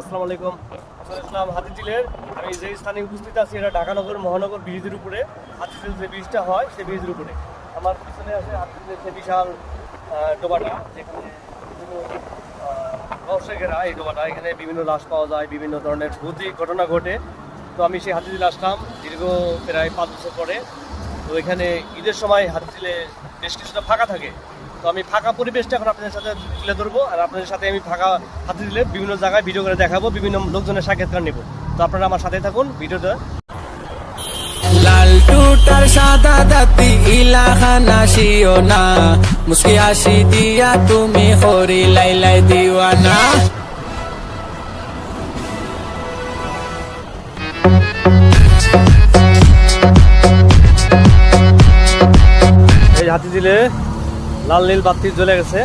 আসসালামু আলাইকুম। ইসলাম হাতিঝিলের আমি যে স্থানে উপস্থিত আছি এটা ঢাকানগর মহানগর ব্রিজের উপরে। হাতিঝিল যে ব্রিজটা হয় সেই ব্রিজের উপরে আমার পিছনে আছে হাতিঝিলের যে বিশাল ডোবাটা, যেখানে রহস্যে ঘেরা এই ডোবাটা। এখানে বিভিন্ন লাশ পাওয়া যায়, বিভিন্ন ধরনের ভৌতিক ঘটনা ঘটে। তো আমি সেই হাতিঝিলে আসলাম দীর্ঘ প্রায় 5 বছর পরে। তো এখানে ঈদের সময় হাতিঝিলে বেশ কিছুটা ফাঁকা থাকে। তো আমি ফাঁকা পরিবেশটা এখন আপনাদের সাথে তুলে ধরবো, আর আপনাদের সাথে আমি ফাঁকা হাতিঝিলে বিভিন্ন জায়গায় ভিডিও করে দেখাবো, বিভিন্ন লোকজনের সাক্ষাৎকার নেব। তো আপনারা আমার সাথে থাকুন ভিডিওটা। লাল টুটার সাদা দাতি ইলাহানা শিও না, মুস্কি হাসি দিয়া তুমি হরি লাইলাই দিওয়ানা। এই হাতিঝিলে লাল নীল বাতি জ্বলে গেছে।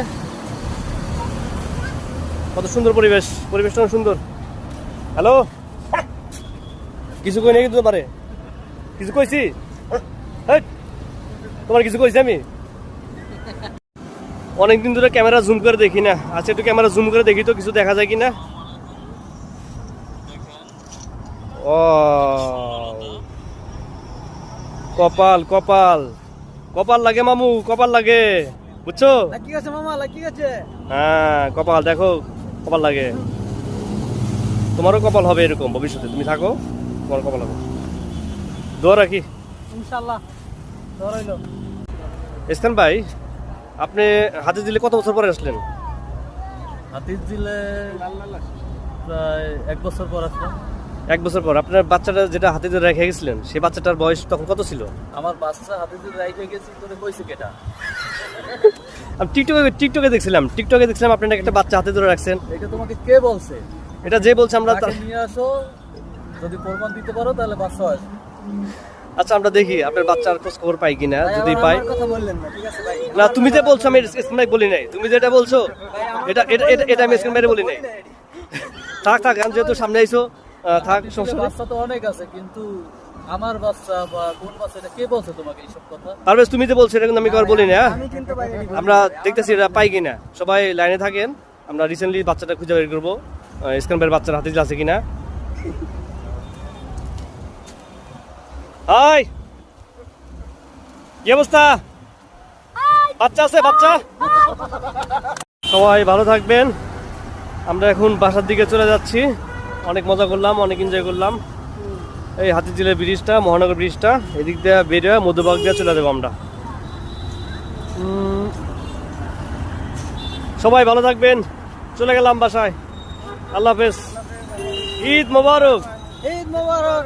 কত সুন্দর পরিবেশ, পরিবেশটা অনেক সুন্দর। হ্যালো, কিছু কই নাকি তোমারে? কিছু কইছি? তোমার কিছু কইছি আমি? অনেকদিন ধরে ক্যামেরা জুম করে দেখি না, আচ্ছা একটু ক্যামেরা জুম করে দেখি তো কিছু দেখা যায় কিনা। ও কপাল কপাল কপাল লাগে মামু, কপাল লাগে, বুঝছো? কি আছে মামা, কি আছে? হ্যাঁ কপাল দেখো, কপাল লাগে। তোমারও কপাল হবে এরকম ভবিষ্যতে, তুমি থাকো, তোমার কপাল হবে। দোয়া রাখি ইনশাআল্লাহ। ধরাইলো ইসকান ভাই, আপনি হাতিঝিলে কত বছর পরে আসলেন? হাতিঝিলে প্রায় 1 বছর পর আসলাম। 1 বছর পর। আপনার বাচ্চাটা যেটা হাতিঝিলে রেখে গেছিলেন, সেই বাচ্চাটার বয়স তখন কত ছিল? আমার বাচ্চা হাতিঝিল রাইখে গেছি, তোরে কইছে কেটা? আমি টিকটকে দেখছিলাম আপনি নাকি একটা বাচ্চা হাতে ধরে রাখছেন। এটা তোমাকে কে বলছে? এটা যে বলছে আমরা তাকে নিয়ে আসো, যদি প্রমাণ দিতে পারো তাহলে বাচ্চা আসবে। আচ্ছা আমরা দেখি আপনার বাচ্চার খোঁজ খবর পাই কিনা, যদি ভাই, পাই। আমার কথা বললেন না, ঠিক আছে ভাই? না তুমি যে বলছো আমি ইসকান ভাই বলি নাই, তুমি যেটা বলছো এটা এটা এটা এটা আমি ইসকান ভাইরে বলি নাই। থাক থাক, আমি যেহেতু সামনে আইছো থাক, হাতিঝিলে সমস্যা নেই। বাচ্চা তো অনেক আছে, কিন্তু আমার বাচ্চা বা কোন বাচ্চা, এটা কে বলছে তোমাকে এইসব কথা? পারভেজ তুমি যে বলছো এটা কিন্তু আমি কার বলি না। আমি কিন্তু ভাই আমরা দেখতেছি এটা পাই কিনা, সবাই লাইনে থাকেন। আমরা রিসেন্টলি বাচ্চাটা খুঁজে বের করবো, ইসকান ভাইয়ের বাচ্চার হাতিঝিল আছে কিনা। হাই, কি অবস্থা? বাচ্চা আছে, বাচ্চা? সবাই ভালো থাকবেন। আমরা এখন বাসার দিকে চলে যাচ্ছি। অনেক মজা করলাম, অনেক এনজয় করলাম। এই হাতিঝিলের ব্রিজটা, মহানগর ব্রিজটা, এদিক দিয়ে বেরিয়ে মধ্যভাগ দিয়ে চলে যাবো আমরা। সবাই ভালো থাকবেন, চলে গেলাম বাসায়। আল্লাহ হাফেজ, ঈদ মোবারক। ঈদ মোবারক।